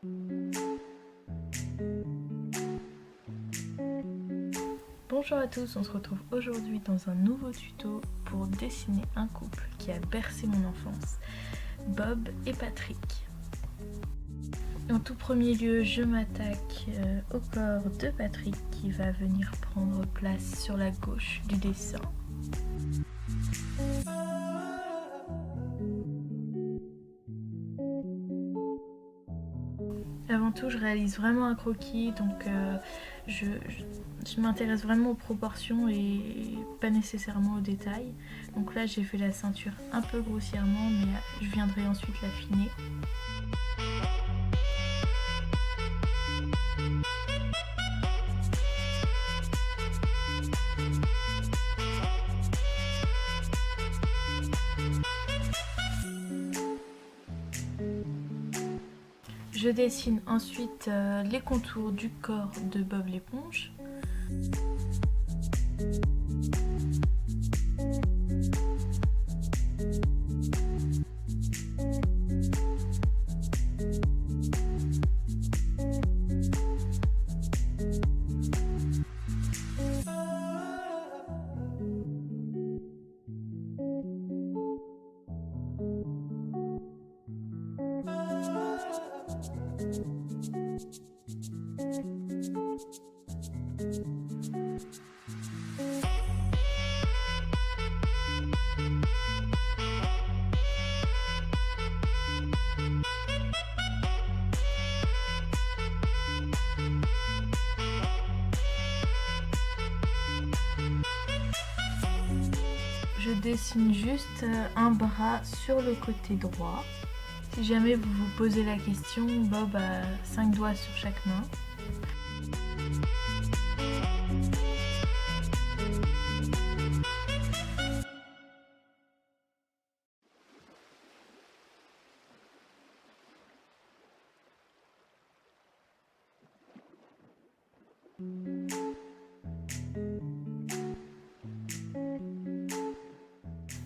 Bonjour à tous, on se retrouve aujourd'hui dans un nouveau tuto pour dessiner un couple qui a bercé mon enfance, Bob et Patrick. En tout premier lieu, je m'attaque au corps de Patrick qui va venir prendre place sur la gauche du dessin. Avant tout, je réalise vraiment un croquis, donc je m'intéresse vraiment aux proportions et pas nécessairement aux détails. Donc là, j'ai fait la ceinture un peu grossièrement, mais je viendrai ensuite l'affiner. Je dessine ensuite les contours du corps de Bob l'éponge. Je dessine juste un bras sur le côté droit. Si jamais vous vous posez la question, Bob a 5 doigts sur chaque main.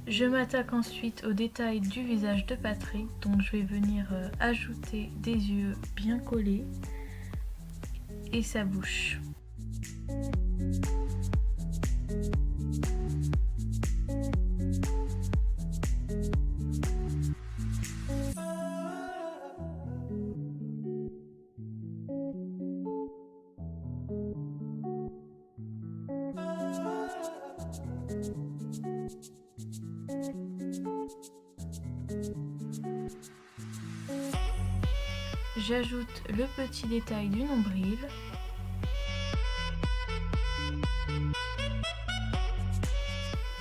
Je m'attaque ensuite au détail du visage de Patrick, donc je vais venir ajouter des yeux bien collés et sa bouche. J'ajoute le petit détail du nombril.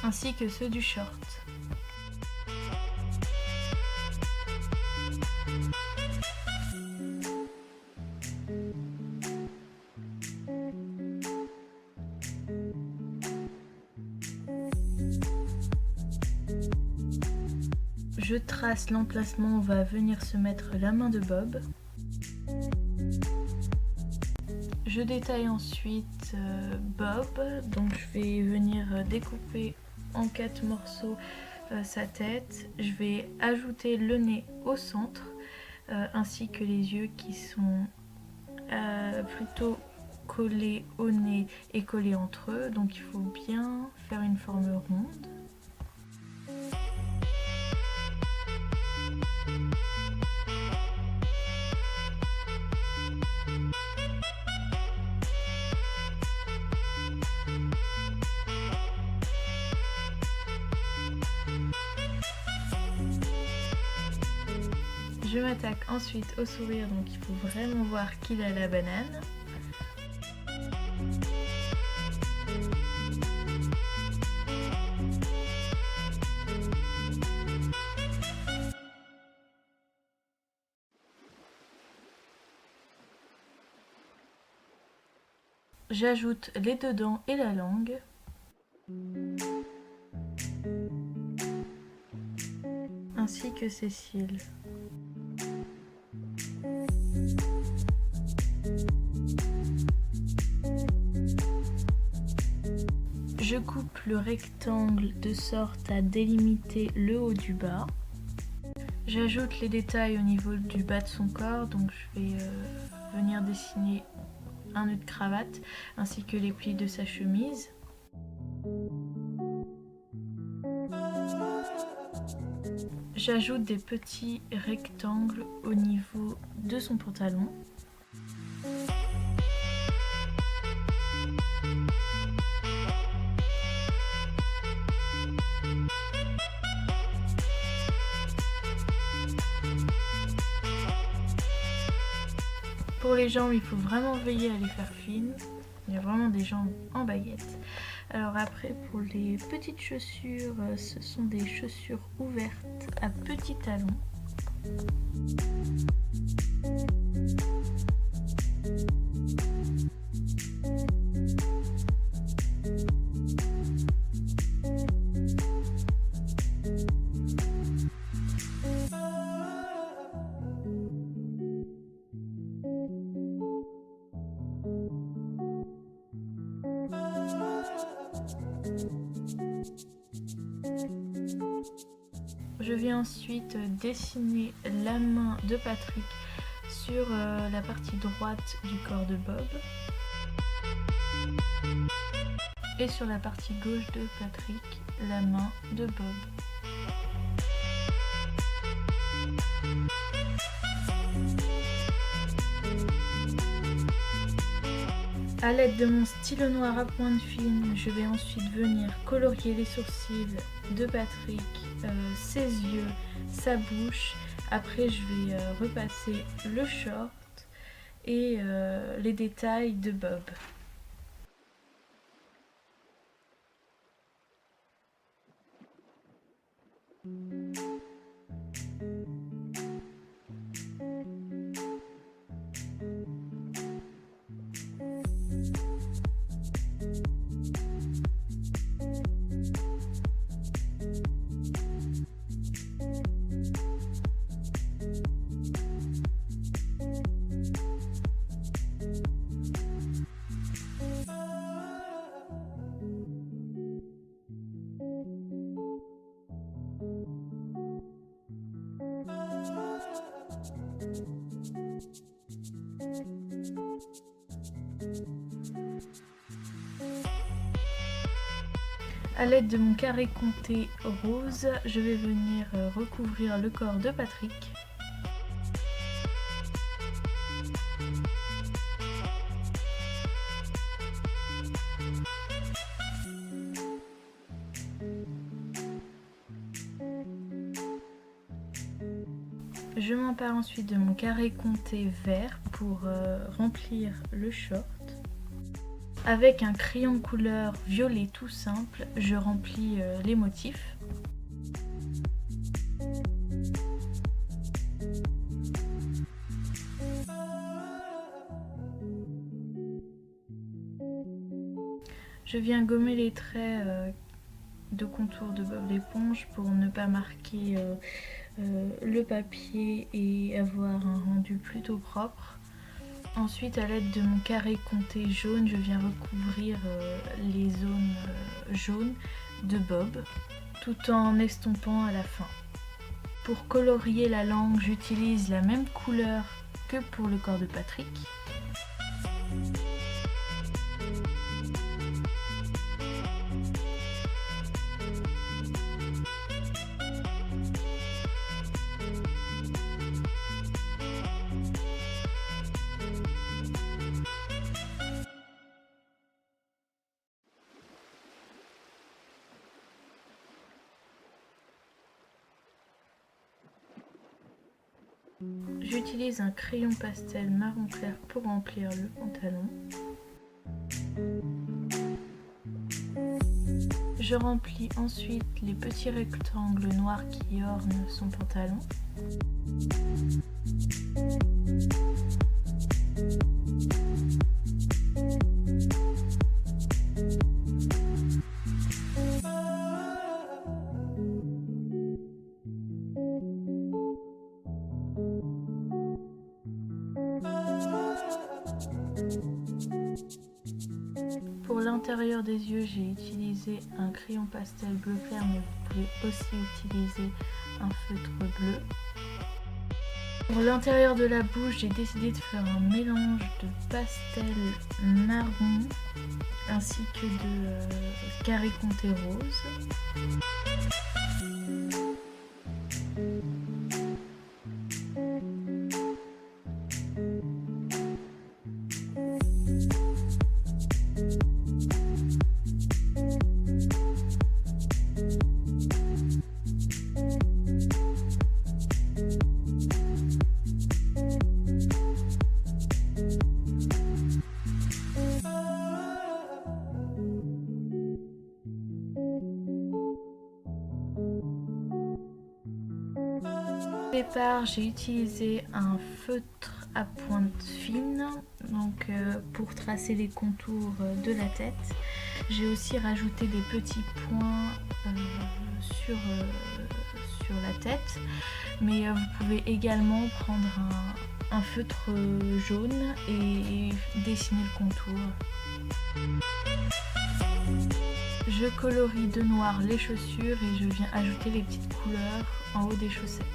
Ainsi que ceux du short. Je trace l'emplacement où va venir se mettre la main de Bob. Je détaille ensuite Bob, donc je vais venir découper en 4 morceaux sa tête. Je vais ajouter le nez au centre, ainsi que les yeux qui sont plutôt collés au nez et collés entre eux, donc il faut bien faire une forme ronde. Je m'attaque ensuite au sourire, donc il faut vraiment voir qu'il a la banane. J'ajoute les deux dents et la langue. Ainsi que ses cils. Je coupe le rectangle de sorte à délimiter le haut du bas. J'ajoute les détails au niveau du bas de son corps, donc je vais venir dessiner un nœud de cravate ainsi que les plis de sa chemise. J'ajoute des petits rectangles au niveau de son pantalon. Pour les jambes, il faut vraiment veiller à les faire fines. Il y a vraiment des jambes en baguette. Alors après, pour les petites chaussures, ce sont des chaussures ouvertes à petits talons. Je vais ensuite dessiner la main de Patrick sur la partie droite du corps de Bob et sur la partie gauche de Patrick, la main de Bob. A l'aide de mon stylo noir à pointe fine, je vais ensuite venir colorier les sourcils de Patrick, ses yeux, sa bouche. Après, je vais repasser le short et les détails de Bob. A l'aide de mon carré compté rose, je vais venir recouvrir le corps de Patrick. Je m'empare ensuite de mon carré compté vert pour remplir le short. Avec un crayon couleur violet tout simple, je remplis les motifs. Je viens gommer les traits de contour de Bob l'éponge pour ne pas marquer le papier et avoir un rendu plutôt propre. Ensuite, à l'aide de mon carré compté jaune, je viens recouvrir les zones jaunes de Bob, tout en estompant à la fin. Pour colorier la langue, j'utilise la même couleur que pour le corps de Patrick. J'utilise un crayon pastel marron clair pour remplir le pantalon. Je remplis ensuite les petits rectangles noirs qui ornent son pantalon. Pour l'intérieur des yeux, j'ai utilisé un crayon pastel bleu clair, mais vous pouvez aussi utiliser un feutre bleu. Pour l'intérieur de la bouche, j'ai décidé de faire un mélange de pastel marron ainsi que de carré comté rose. Au départ, j'ai utilisé un feutre à pointe fine donc pour tracer les contours de la tête. J'ai aussi rajouté des petits points sur la tête, mais vous pouvez également prendre un feutre jaune et dessiner le contour. Je colorie de noir les chaussures et je viens ajouter les petites couleurs en haut des chaussettes.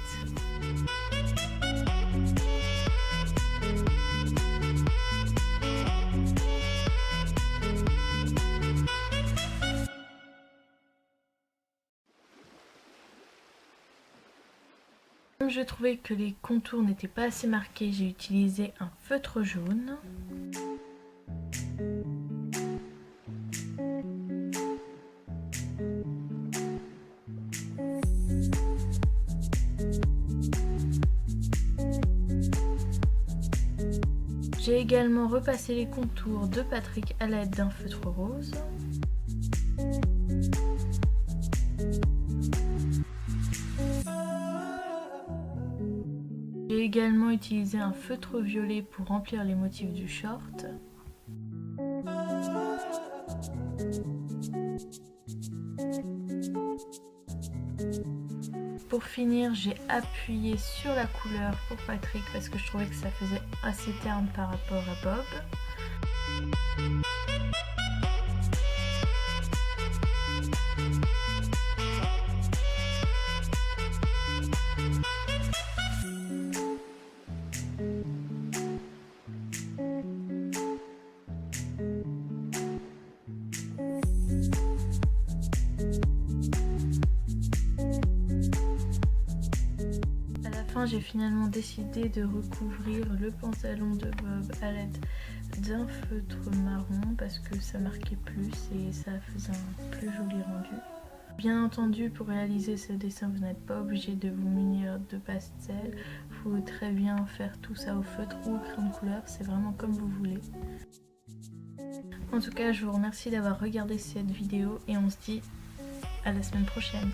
Comme je trouvais que les contours n'étaient pas assez marqués, j'ai utilisé un feutre jaune. J'ai également repassé les contours de Patrick à l'aide d'un feutre rose. J'ai également utilisé un feutre violet pour remplir les motifs du short. Pour finir, j'ai appuyé sur la couleur pour Patrick parce que je trouvais que ça faisait assez terne par rapport à Bob. J'ai finalement décidé de recouvrir le pantalon de Bob à l'aide d'un feutre marron parce que ça marquait plus et ça faisait un plus joli rendu. Bien entendu, pour réaliser ce dessin, vous n'êtes pas obligé de vous munir de pastel. Il faut très bien faire tout ça au feutre ou au crayon de couleur, c'est vraiment comme vous voulez. En tout cas, je vous remercie d'avoir regardé cette vidéo et on se dit à la semaine prochaine.